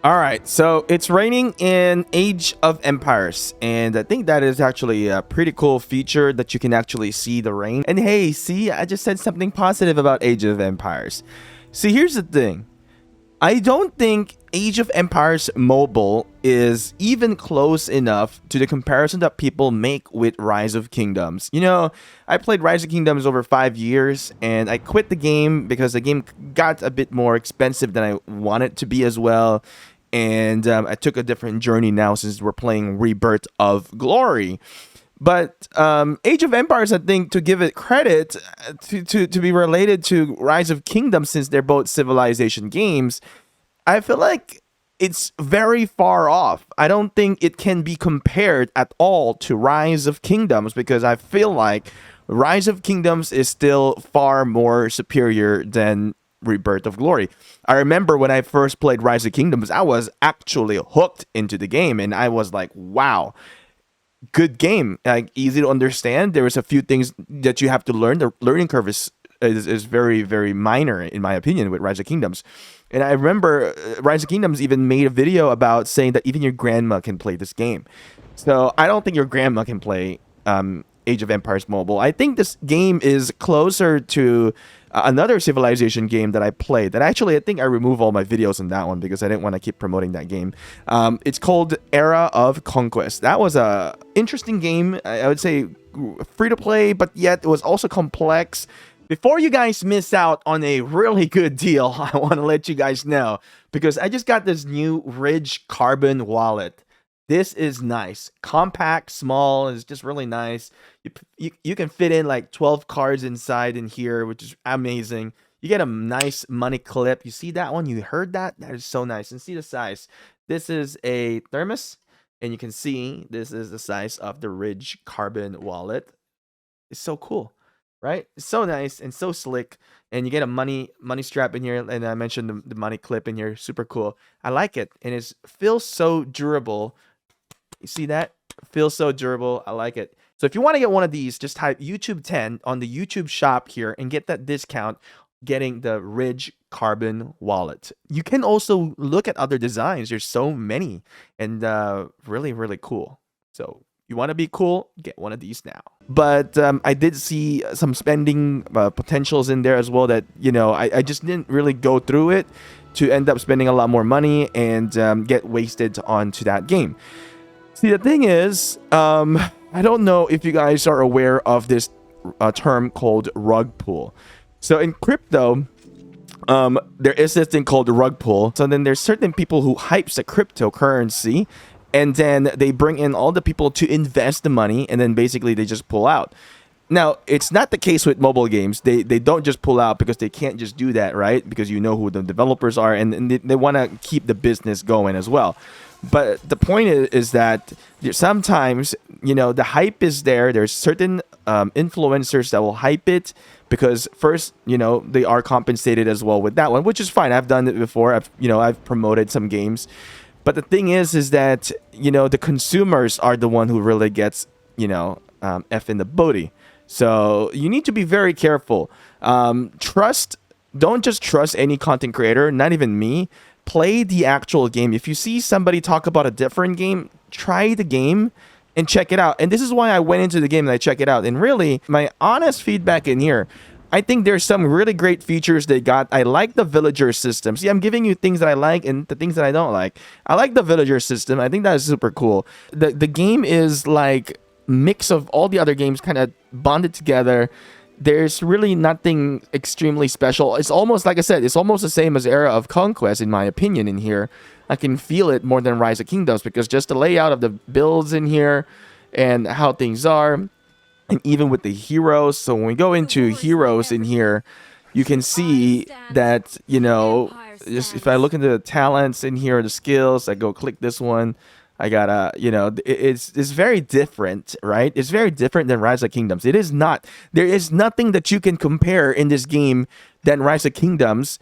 All right, so it's raining in Age of Empires, and I think that is actually a pretty cool feature that you can actually see the rain. And hey, see, I just said something positive about Age of Empires. See, here's the thing. I don't think Age of Empires Mobile is even close enough to the comparison that people make with Rise of Kingdoms. You know, I played Rise of Kingdoms over 5 years, and I quit the game because the game got a bit more expensive than I wanted to be as well. And I took a different journey now since we're playing Rebirth of Glory. But Age of Empires, I think, to give it credit, to be related to Rise of Kingdoms, since they're both civilization games, I feel like it's very far off. I don't think it can be compared at all to Rise of Kingdoms, because I feel like Rise of Kingdoms is still far more superior than Rebirth of Glory. I remember when I first played Rise of Kingdoms, I was actually hooked into the game, and I was like, wow, good game, like easy to understand. There was a few things that you have to learn. The learning curve is very, very minor in my opinion with Rise of Kingdoms. And I remember Rise of Kingdoms even made a video about saying that even your grandma can play this game. So I don't think your grandma can play Age of Empires Mobile. I think this game is closer to another Civilization game that I played. That actually, I think I removed all my videos on that one because I didn't want to keep promoting that game. It's called Era of Conquest. That was a interesting game. I would say free to play, but yet it was also complex. Before you guys miss out on a really good deal, I want to let you guys know, because I just got this new Ridge Carbon wallet. This is nice. Compact, small, it's just really nice. You can fit in like 12 cards inside in here, which is amazing. You get a nice money clip. You see that one? You heard that? That is so nice. And see the size. This is a thermos, and you can see this is the size of the Ridge Carbon wallet. It's so cool, right? It's so nice and so slick. And you get a money strap in here, and I mentioned the money clip in here. Super cool. I like it, and it feels so durable. You see that? Feels so durable. I like it. So if you want to get one of these, just type YouTube 10 on the YouTube shop here and get that discount, getting the Ridge Carbon wallet. You can also look at other designs. There's so many, and really, really cool. So you want to be cool, get one of these now. But I did see some spending potentials in there as well that, you know, I just didn't really go through it to end up spending a lot more money and get wasted onto that game. See, the thing is, I don't know if you guys are aware of this term called rug pull. So in crypto, there is this thing called the rug pull. So then there's certain people who hypes the cryptocurrency, and then they bring in all the people to invest the money, and then basically they just pull out. Now, it's not the case with mobile games. They don't just pull out because they can't just do that, right? Because you know who the developers are, and they want to keep the business going as well. But the point is that sometimes, you know, the hype is there. There's certain influencers that will hype it because first, you know, they are compensated as well with that one, which is fine. I've done it before. I've promoted some games. But the thing is that, you know, the consumers are the one who really gets, you know, F in the booty. So you need to be very careful. Don't just trust any content creator, not even me. Play the actual game. If you see somebody talk about a different game, try the game and check it out. And this is why I went into the game and I check it out. And really, my honest feedback in here, I think there's some really great features they got. I like the villager system. See, I'm giving you things that I like and the things that I don't like. I like the villager system. I think that is super cool. The game is like mix of all the other games kind of bonded together. There's really nothing extremely special. It's almost, like I said, it's almost the same as Era of Conquest, in my opinion, in here. I can feel it more than Rise of Kingdoms because just the layout of the builds in here and how things are, and even with the heroes. So when we go into heroes in here, you can see that, you know, just if I look into the talents in here, the skills, I go click this one. I gotta, you know, it's very different, right? It's very different than Rise of Kingdoms. It is not. There is nothing that you can compare in this game than Rise of Kingdoms,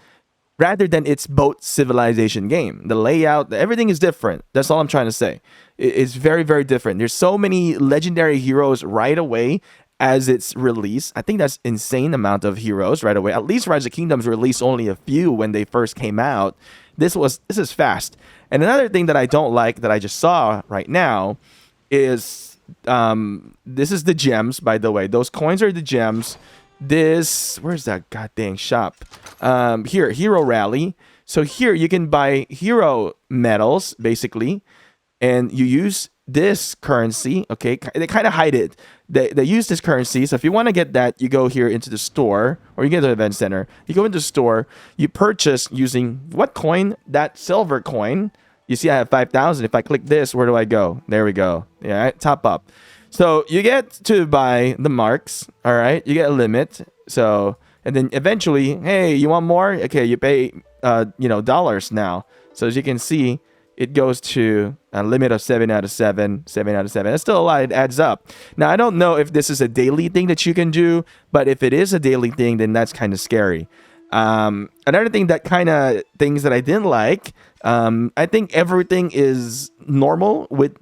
rather than its both civilization game. The layout, everything is different. That's all I'm trying to say. It's very, very different. There's so many legendary heroes right away as its release. I think that's insane amount of heroes right away. At least Rise of Kingdoms released only a few when they first came out. This is fast. And another thing that I don't like that I just saw right now is this is the gems, by the way. Those coins are the gems. This, where's that goddamn shop? Here, Hero Rally. So here you can buy hero medals, basically, and you use this currency. Okay, they kind of hide it. They use this currency. So if you want to get that, you go here into the store, or you get to the event center. You go into the store. You purchase using what coin? That silver coin. You see, I have 5,000. If I click this, where do I go? There we go. Yeah, right? Top up. So you get to buy the marks. All right, you get a limit. So and then eventually, hey, you want more? Okay, you pay dollars now. So as you can see, it goes to a limit of 7 out of 7, 7 out of 7. That's still a lot. It adds up. Now, I don't know if this is a daily thing that you can do, but if it is a daily thing, then that's kind of scary. Another thing that kind of things that I didn't like, I think everything is normal with,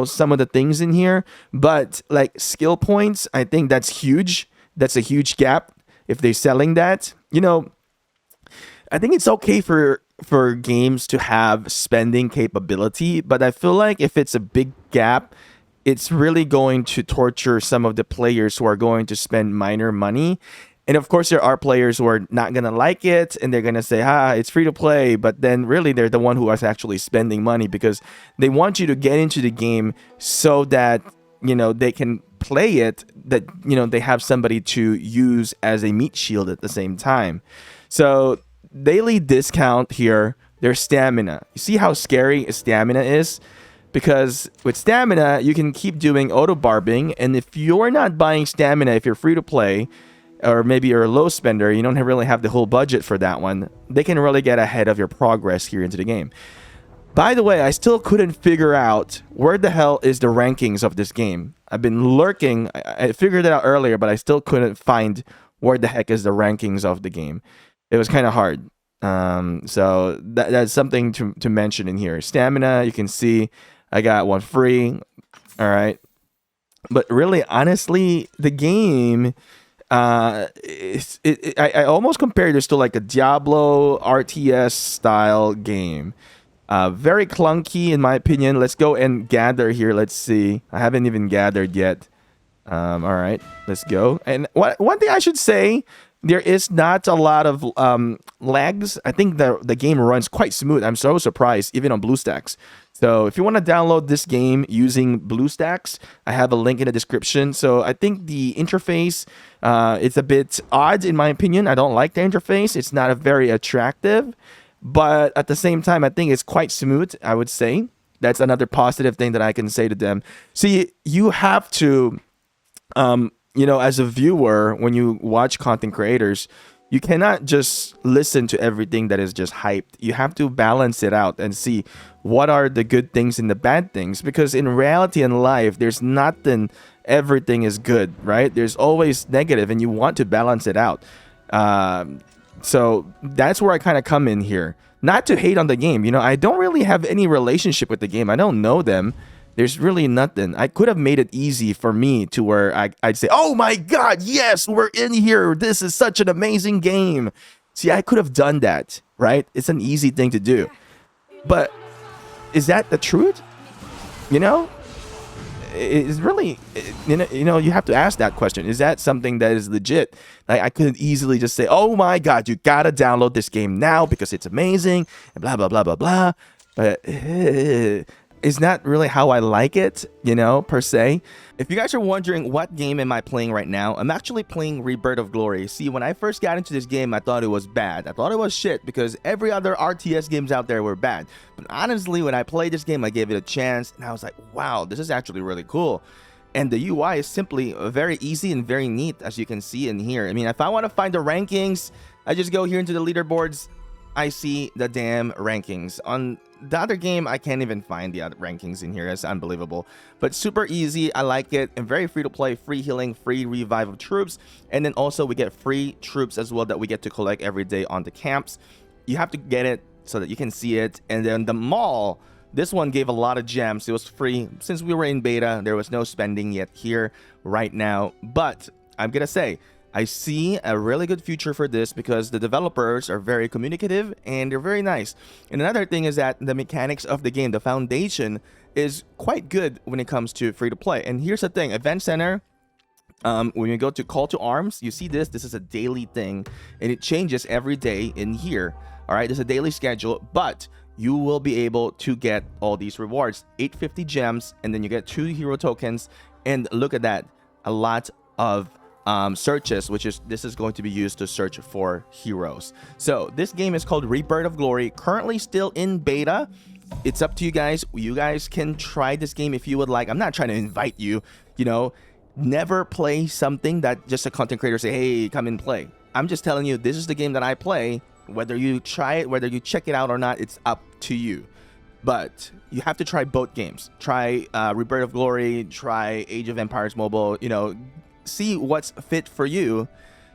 some of the things in here, but like skill points, I think that's huge. That's a huge gap if they're selling that. I think it's okay for games to have spending capability, but I feel like if it's a big gap, it's really going to torture some of the players who are going to spend minor money. And of course, there are players who are not going to like it, and they're going to say, it's free to play. But then really, they're the one who is actually spending money because they want you to get into the game so that, they can play it, that, they have somebody to use as a meat shield at the same time. So daily discount here, their stamina. You see how scary stamina is? Because with stamina, you can keep doing auto barbing, and if you're not buying stamina, if you're free to play, or maybe you're a low spender, you don't really have the whole budget for that one, they can really get ahead of your progress here into the game. By the way, I still couldn't figure out where the hell is the rankings of this game. I've been lurking. I figured it out earlier, but I still couldn't find where the heck is the rankings of the game. It was kind of hard. So that's something to mention in here. Stamina, you can see I got one free. All right. But really, honestly, the game, I almost compared this to like a Diablo RTS style game. Very clunky in my opinion. Let's go and gather here. Let's see. I haven't even gathered yet. All right, let's go. And one thing I should say, there is not a lot of lags. I think the game runs quite smooth. I'm so surprised, even on BlueStacks. So if you want to download this game using BlueStacks, I have a link in the description. So I think the interface, it's a bit odd in my opinion. I don't like the interface. It's not a very attractive, but at the same time, I think it's quite smooth, I would say. That's another positive thing that I can say to them. See, you have to, as a viewer, when you watch content creators, you cannot just listen to everything that is just hyped. You have to balance it out and see what are the good things and the bad things. Because in reality in life, there's nothing, everything is good, right? There's always negative, and you want to balance it out. So that's where I kind of come in here. Not to hate on the game. I don't really have any relationship with the game. I don't know them. There's really nothing. I could have made it easy for me to where I'd say, oh my God, yes, we're in here. This is such an amazing game. See, I could have done that, right? It's an easy thing to do. But is that the truth? It's really, you have to ask that question. Is that something that is legit? Like, I couldn't easily just say, oh my God, you gotta download this game now because it's amazing, and blah, blah, blah, blah, blah. But it's not really how I like it, per se. If you guys are wondering what game am I playing right now, I'm actually playing Rebirth of Glory. See, when I first got into this game, I thought it was bad. I thought it was shit because every other RTS games out there were bad. But honestly, when I played this game, I gave it a chance, and I was like, wow, this is actually really cool. And the UI is simply very easy and very neat, as you can see in here. I mean, if I want to find the rankings, I just go here into the leaderboards. I see the damn rankings. On the other game, I can't even find the other rankings in here. It's unbelievable. But super easy. I like it. And very free to play. Free healing, free revive of troops. And then also we get free troops as well that we get to collect every day on the camps. You have to get it so that you can see it. And then the mall, this one gave a lot of gems. It was free. Since we were in beta, there was no spending yet here right now. But I'm going to say, I see a really good future for this because the developers are very communicative and they're very nice. And another thing is that the mechanics of the game, the foundation, is quite good when it comes to free to play. And here's the thing, Event Center, when you go to Call to Arms, you see this is a daily thing and it changes every day in here. All right, there's a daily schedule, but you will be able to get all these rewards, 850 gems, and then you get 2 hero tokens. And look at that, a lot of searches, which is this is going to be used to search for heroes. So this game is called Rebirth of Glory, currently still in beta. It's up to you guys. You guys can try this game if you would like. I'm not trying to invite you, you know, never play something that just a content creator say, hey, come and play. I'm just telling you, this is the game that I play. Whether you try it, whether you check it out or not, it's up to you. But you have to try both games. Try Rebirth of Glory, try Age of Empires Mobile, you know, see what's fit for you.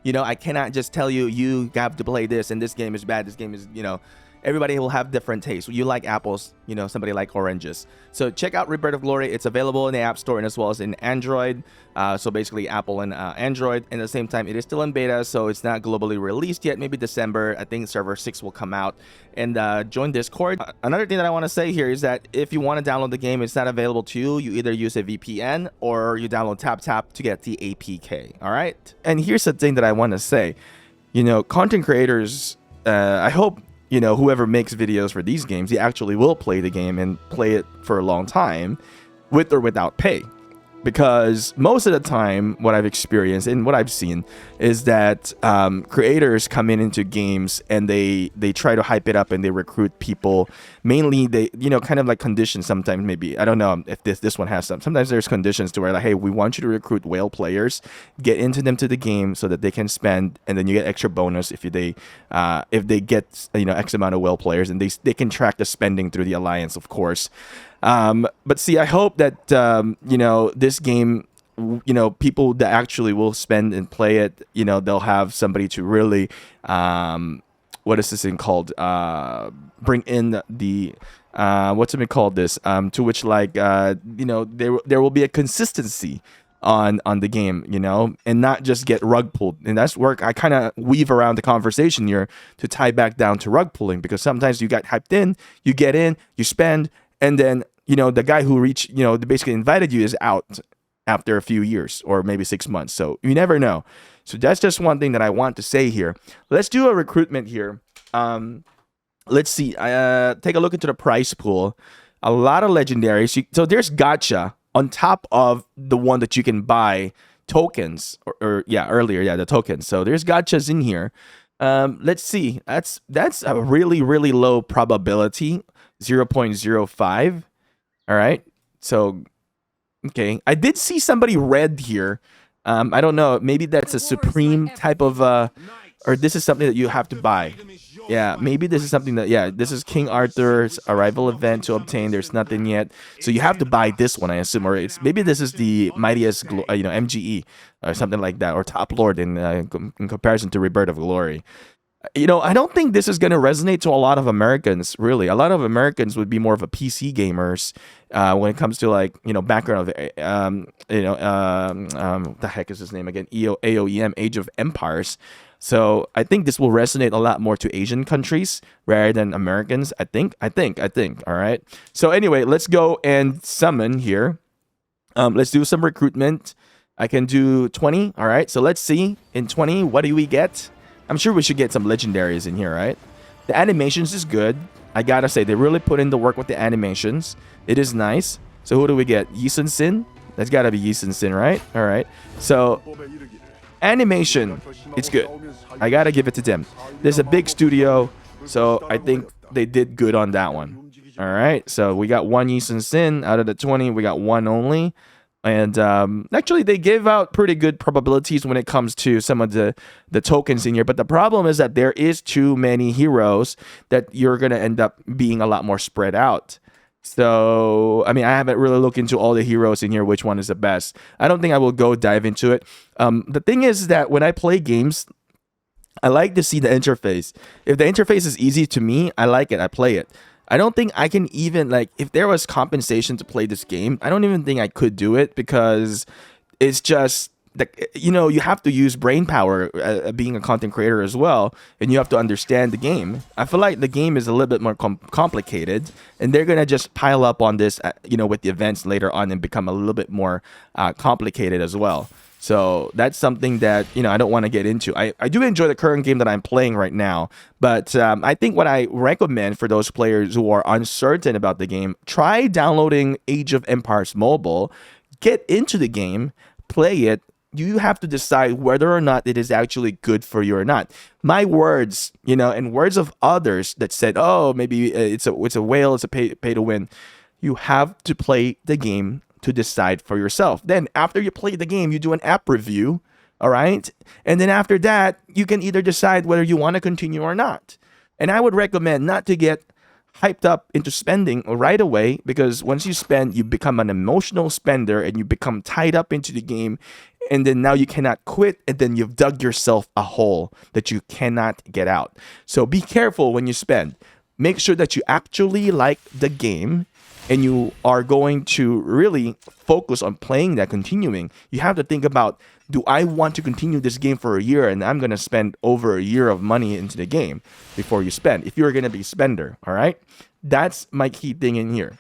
You know, I cannot just tell you, you have to play this and this game is bad, this game is, you know, everybody will have different tastes. You like apples, you know, somebody like oranges. So check out Rebirth of Glory. It's available in the App Store and as well as in Android. So basically Apple and Android. And at the same time, it is still in beta, so it's not globally released yet. Maybe December. I think Server 6 will come out. And join Discord. Another thing that I want to say here is that if you want to download the game, it's not available to you. You either use a VPN or you download TapTap to get the APK. All right? And here's the thing that I want to say. You know, content creators, I hope, you know, whoever makes videos for these games, he actually will play the game and play it for a long time with or without pay. Because most of the time, what I've experienced and what I've seen is that creators come into games and they try to hype it up and they recruit people. Mainly, they, you know, kind of like conditions sometimes, maybe. I don't know if this one has some. Sometimes there's conditions to where like, hey, we want you to recruit whale players, get into them to the game so that they can spend, and then you get extra bonus if they get, you know, X amount of whale players, and they can track the spending through the alliance, of course. But see, I hope that, you know, this game, you know, people that actually will spend and play it, you know, they'll have somebody to really, what is this thing called? Bring in the, what's it called this? To which like, you know, there will be a consistency on the game, you know, and not just get rug pulled. And that's where I kind of weave around the conversation here to tie back down to rug pulling, because sometimes you got hyped in, you get in, you spend, and then, you know, the guy who reached, you know, basically invited you is out after a few years or maybe 6 months. So you never know. So that's just one thing that I want to say here. Let's do a recruitment here. Let's see. Take a look into the price pool. A lot of legendaries. So there's Gacha on top of the one that you can buy tokens or yeah, earlier. Yeah, the tokens. So there's Gachas in here. Let's see. That's a really, really low probability. 0.05. All right. So, okay. I did see somebody red here. I don't know. Maybe that's a supreme type of, or this is something that you have to buy. Yeah, maybe this is something that, yeah, this is King Arthur's arrival event to obtain. There's nothing yet. So you have to buy this one, I assume. Or it's maybe this is the mightiest, you know, MGE or something like that. Or Top Lord in comparison to Rebirth of Glory. You know, I don't think this is going to resonate to a lot of Americans, really. A lot of Americans would be more of a PC gamers when it comes to, like, you know, background of, you know, what the heck is his name again? AOEM, Age of Empires. So I think this will resonate a lot more to Asian countries rather than Americans. I think. All right. So anyway, let's go and summon here. Let's do some recruitment. I can do 20. All right. So let's see. In 20, what do we get? I'm sure we should get some legendaries in here, right? The animations is good. I gotta say, they really put in the work with the animations. It is nice. So who do we get? Yi Sun Sin? That's gotta be Yi Sun Sin, right? All right. So animation, it's good. I gotta give it to them. There's a big studio, so I think they did good on that one. All right. So we got one Yi Sun Sin out of the 20. We got one only. And actually, they give out pretty good probabilities when it comes to some of the tokens in here. But the problem is that there is too many heroes that you're going to end up being a lot more spread out. So, I mean, I haven't really looked into all the heroes in here, which one is the best. I don't think I will go dive into it. The thing is that when I play games, I like to see the interface. If the interface is easy to me, I like it. I play it. I don't think I can even, like, if there was compensation to play this game, I don't even think I could do it because it's just, you have to use brain power being a content creator as well, and you have to understand the game. I feel like the game is a little bit more complicated, and they're gonna just pile up on this, with the events later on and become a little bit more complicated as well. So that's something that I don't want to get into. I do enjoy the current game that I'm playing right now, but I think what I recommend for those players who are uncertain about the game, try downloading Age of Empires Mobile, get into the game, play it. You have to decide whether or not it is actually good for you or not. My words, and words of others that said, "Oh, maybe it's a whale, it's a pay to win." You have to play the game to decide for yourself. Then after you play the game, you do an app review, all right? And then after that, you can either decide whether you want to continue or not. And I would recommend not to get hyped up into spending right away, because once you spend, you become an emotional spender and you become tied up into the game, and then now you cannot quit, and then you've dug yourself a hole that you cannot get out. So be careful when you spend. Make sure that you actually like the game and you are going to really focus on playing that, continuing. You have to think about, do I want to continue this game for a year, and I'm going to spend over a year of money into the game before you spend, if you're going to be a spender, all right? That's my key thing in here.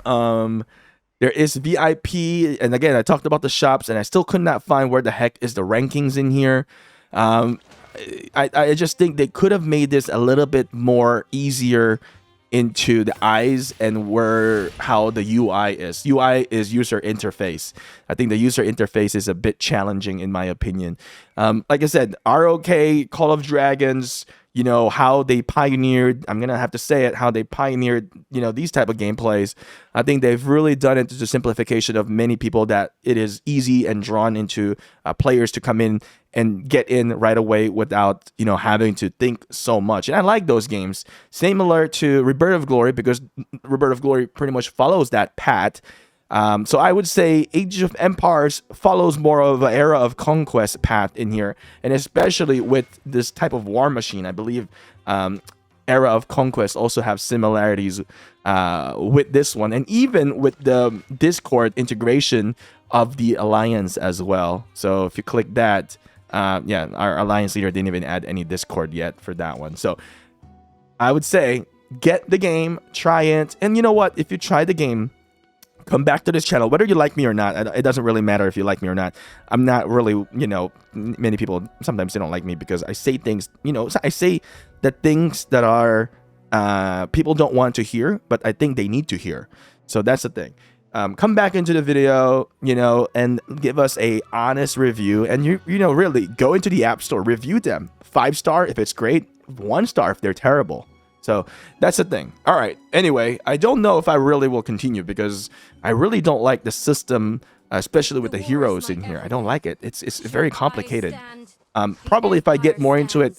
There is VIP, and again, I talked about the shops, and I still could not find where the heck is the rankings in here. I just think they could have made this a little bit more easier into the eyes and how the UI is. UI is user interface. I think the user interface is a bit challenging in my opinion. Like I said, ROK, Call of Dragons, how they pioneered, I'm gonna have to say it, how they pioneered, these type of gameplays. I think they've really done it to the simplification of many people, that it is easy and drawn into players to come in and get in right away without having to think so much. And I like those games, similar to Rebirth of Glory, because Rebirth of Glory pretty much follows that path. So I would say Age of Empires follows more of an era of conquest path in here, and especially with this type of war machine, I believe era of conquest also have similarities with this one, and even with the Discord integration of the Alliance as well. So if you click that, our Alliance leader didn't even add any Discord yet for that one. So I would say get the game, try it, and you know what? If you try the game, come back to this channel, whether you like me or not. It doesn't really matter if you like me or not. I'm not really, many people, sometimes they don't like me because I say things, I say the things that are people don't want to hear, but I think they need to hear. So that's the thing. Come back into the video, and give us a honest review, and really go into the App Store, review them. 5-star if it's great, 1-star if they're terrible. So that's the thing. All right. Anyway, I don't know if I really will continue, because I really don't like the system, especially with the heroes in here. I don't like it. It's very complicated. Probably if I get more into it,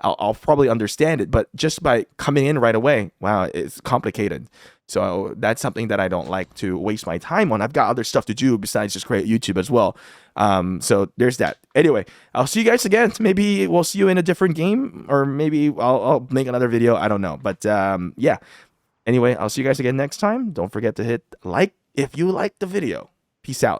I'll probably understand it. But just by coming in right away, wow, it's complicated. So that's something that I don't like to waste my time on. I've got other stuff to do besides just create YouTube as well. So there's that. Anyway, I'll see you guys again. Maybe we'll see you in a different game, or maybe I'll make another video. I don't know. But yeah. Anyway, I'll see you guys again next time. Don't forget to hit like if you like the video. Peace out.